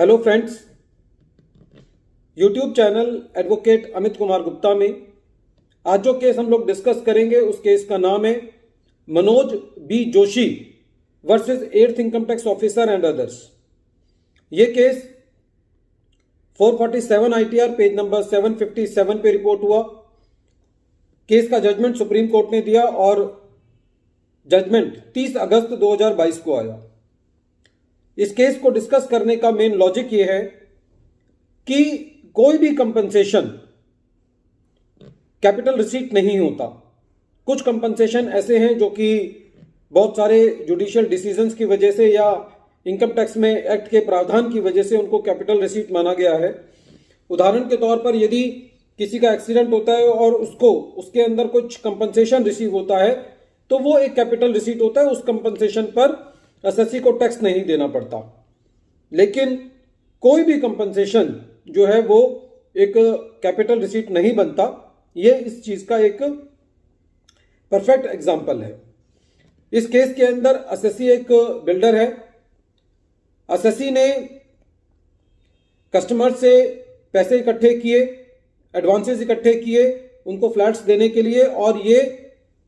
Hello friends, YouTube channel advocate Amit Kumar Gupta में आज जो केस हम लोग डिस्कस करेंगे उस केस का नाम है Manoj B Joshi versus 8th income tax officer and others. ये केस 447 ITR पेज नंबर 757 पे रिपोर्ट हुआ। केस का जजमेंट सुप्रीम कोर्ट ने दिया और जजमेंट 30 अगस्त 2022 को आया। इस केस को डिस्कस करने का मेन लॉजिक ये है कि कोई भी कंपनसेशन कैपिटल रिसीट नहीं होता। कुछ कंपनसेशन ऐसे हैं जो कि बहुत सारे जुडिशियल डिसीजंस की वजह से या इनकम टैक्स में एक्ट के प्रावधान की वजह से उनको कैपिटल रिसीट माना गया है। उदाहरण के तौर पर यदि किसी का एक्सीडेंट होता है और उसके अंदर कुछ कंपनसेशन रिसीव होता है तो वो एक कैपिटल रिसीट होता है। उस कंपनसेशन पर एसएससी को टैक्स नहीं देना पड़ता। लेकिन कोई भी कंपनसेशन जो है वो एक कैपिटल रिसीट नहीं बनता। ये इस चीज का एक परफेक्ट एग्जांपल है। इस केस के अंदर एसएससी एक बिल्डर है। एसएससी ने कस्टमर से पैसे इकट्ठे किए, एडवांसेस इकट्ठे किए उनको फ्लैट्स देने के लिए, और ये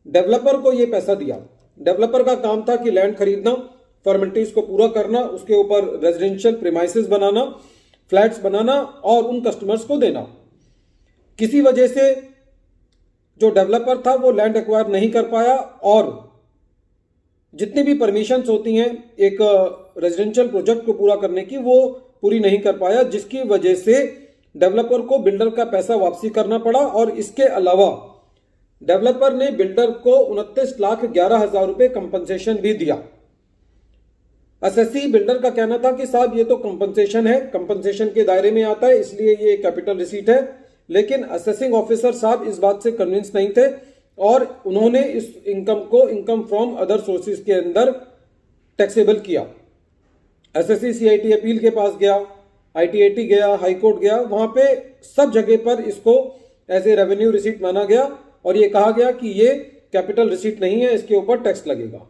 डेवलपर को ये पैसा दिया। डेवलपर का काम था कि लैंड खरीदना, फॉर्मेलिटीज को पूरा करना, उसके ऊपर रेजिडेंशियल प्रीमाइसेस बनाना, फ्लैट्स बनाना और उन कस्टमर्स को देना। किसी वजह से जो डेवलपर था वो लैंड एक्वायर नहीं कर पाया और जितनी भी परमिशंस होती हैं एक रेजिडेंशियल प्रोजेक्ट को पूरा करने की वो पूरी नहीं कर पाया, जिसकी वजह से डेवलपर को बिल्डर का पैसा वापसी करना पड़ा। और इसके अलावा डेवलपर ने बिल्डर को 29,11,000 रुपए कंपनसेशन भी दिया। एसएससी बिल्डर का कहना था कि साहब ये तो कंपनसेशन है, कंपनसेशन के दायरे में आता है, इसलिए ये कैपिटल रिसीट है। लेकिन असेसिंग ऑफिसर साहब इस बात से कन्विंस नहीं थे और उन्होंने इस इनकम को इनकम फ्रॉम अदर सोर्सेज के अंदर टैक्सेबल किया। एसएससी सीआईटी अपील के पास गया, आईटीएटी गया, हाई कोर्ट गया, वहां पे सब जगह पर इसको एज ए रेवेन्यू रिसीट माना गया और ये कहा गया कि ये कैपिटल रिसीट नहीं है, इसके ऊपर टैक्स लगेगा।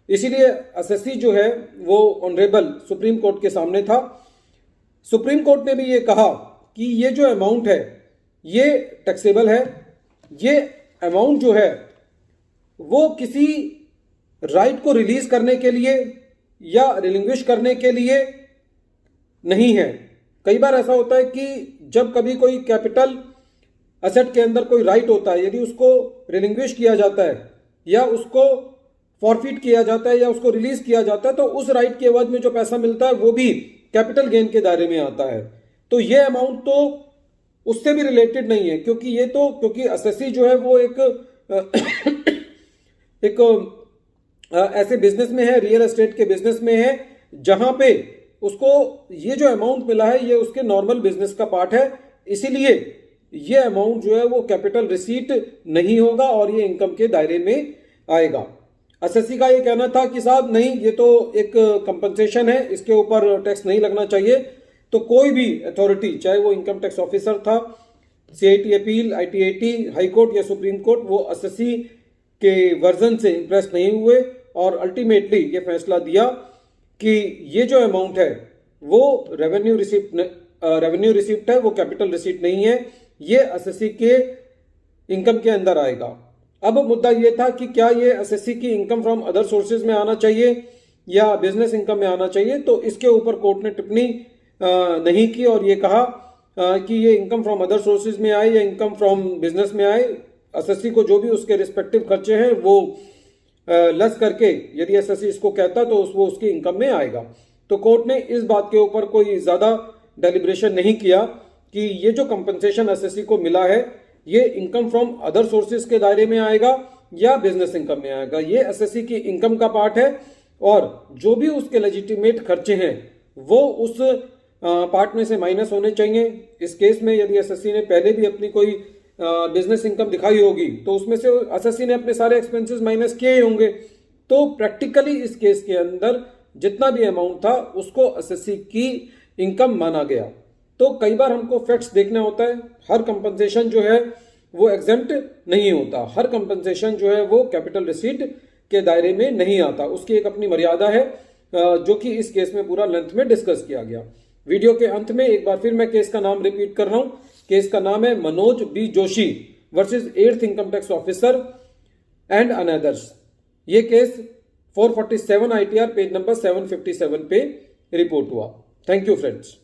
इसीलिए एसएससी जो है वो ऑनरेबल सुप्रीम कोर्ट के सामने था। सुप्रीम कोर्ट ने भी ये कहा कि ये जो अमाउंट है ये टैक्सेबल है। ये अमाउंट जो है वो किसी राइट को रिलीज करने के लिए या रिलिंग्विश करने के लिए नहीं है। कई बार ऐसा होता है कि जब कभी कोई कैपिटल एसेट के अंदर कोई राइट होता है, यदि उसको रिलिंग्विश किया जाता है या उसको फॉरफिट किया जाता है या उसको रिलीज किया जाता है तो उस राइट के एवज में जो पैसा मिलता है वो भी कैपिटल गेन के दायरे में आता है। तो ये अमाउंट तो उससे भी रिलेटेड नहीं है, क्योंकि एसएससी जो है वो एक ऐसे बिजनेस में है, रियल एस्टेट के बिजनेस में है, जहां पे उसको ये जो अमाउंट मिला है ये उसके नॉर्मल बिजनेस का पार्ट है। इसीलिए ये अमाउंट जो है वो कैपिटल रिसीट नहीं होगा और ये इनकम के दायरे में आएगा। एसएससी का ये कहना था कि साहब नहीं, ये तो एक कंपनसेशन है, इसके ऊपर टैक्स नहीं लगना चाहिए। तो कोई भी अथॉरिटी, चाहे वो इनकम टैक्स ऑफिसर था, CIT appeal, ITAT, high court या सुप्रीम कोर्ट, वो एसएससी के वर्जन से इंप्रेस नहीं हुए और अल्टीमेटली ये फैसला दिया कि ये जो अमाउंट है वो रेवेन्यू रिसिप्ट है, वो कैपिटल रिसीट नहीं है, ये एसएससी के इनकम के अंदर आएगा। अब मुद्दा यह था कि क्या ये एसएससी की इनकम फ्रॉम अदर सोर्सेज में आना चाहिए या बिजनेस इनकम में आना चाहिए। तो इसके ऊपर कोर्ट ने टिप्पणी नहीं की और ये कहा कि ये इनकम फ्रॉम अदर सोर्सेज में आए या इनकम फ्रॉम बिजनेस में आए, एसएससी को जो भी उसके रिस्पेक्टिव खर्चे हैं वो लेस करके यदि एसएससी इसको कहता तो वो उसकी इनकम में आएगा। तो कोर्ट ने इस बात के ऊपर कोई ज्यादा डेलिब्रेशन नहीं किया कि ये जो कंपनसेशन एसएससी को मिला है ये इनकम फ्रॉम अदर सोर्सेज के दायरे में आएगा या बिजनेस इनकम में आएगा। ये एसएससी की इनकम का पार्ट है और जो भी उसके लेजिटिमेट खर्चे हैं वो उस पार्ट में से माइनस होने चाहिए। इस केस में यदि एसएससी ने पहले भी अपनी कोई बिजनेस इनकम दिखाई होगी तो उसमें से एसएससी ने अपने सारे एक्सपेंसेस माइनस किए ही होंगे। तो प्रैक्टिकली इस केस के अंदर जितना भी अमाउंट था उसको एसएससी की इनकम माना गया। तो कई बार हमको फैक्ट्स देखना होता है। हर कंपनसेशन जो है वो एग्जेम्प्ट नहीं होता, हर कंपनसेशन जो है वो कैपिटल रिसीट के दायरे में नहीं आता, उसकी एक अपनी मर्यादा है जो कि इस केस में पूरा लेंथ में डिस्कस किया गया। वीडियो के अंत में एक बार फिर मैं केस का नाम रिपीट कर रहा हूं। केस का नाम है Manoj B Joshi versus 8th income tax officer and others. ये केस 447 ITR पेज नंबर 757 पे रिपोर्ट हुआ। Thank you friends.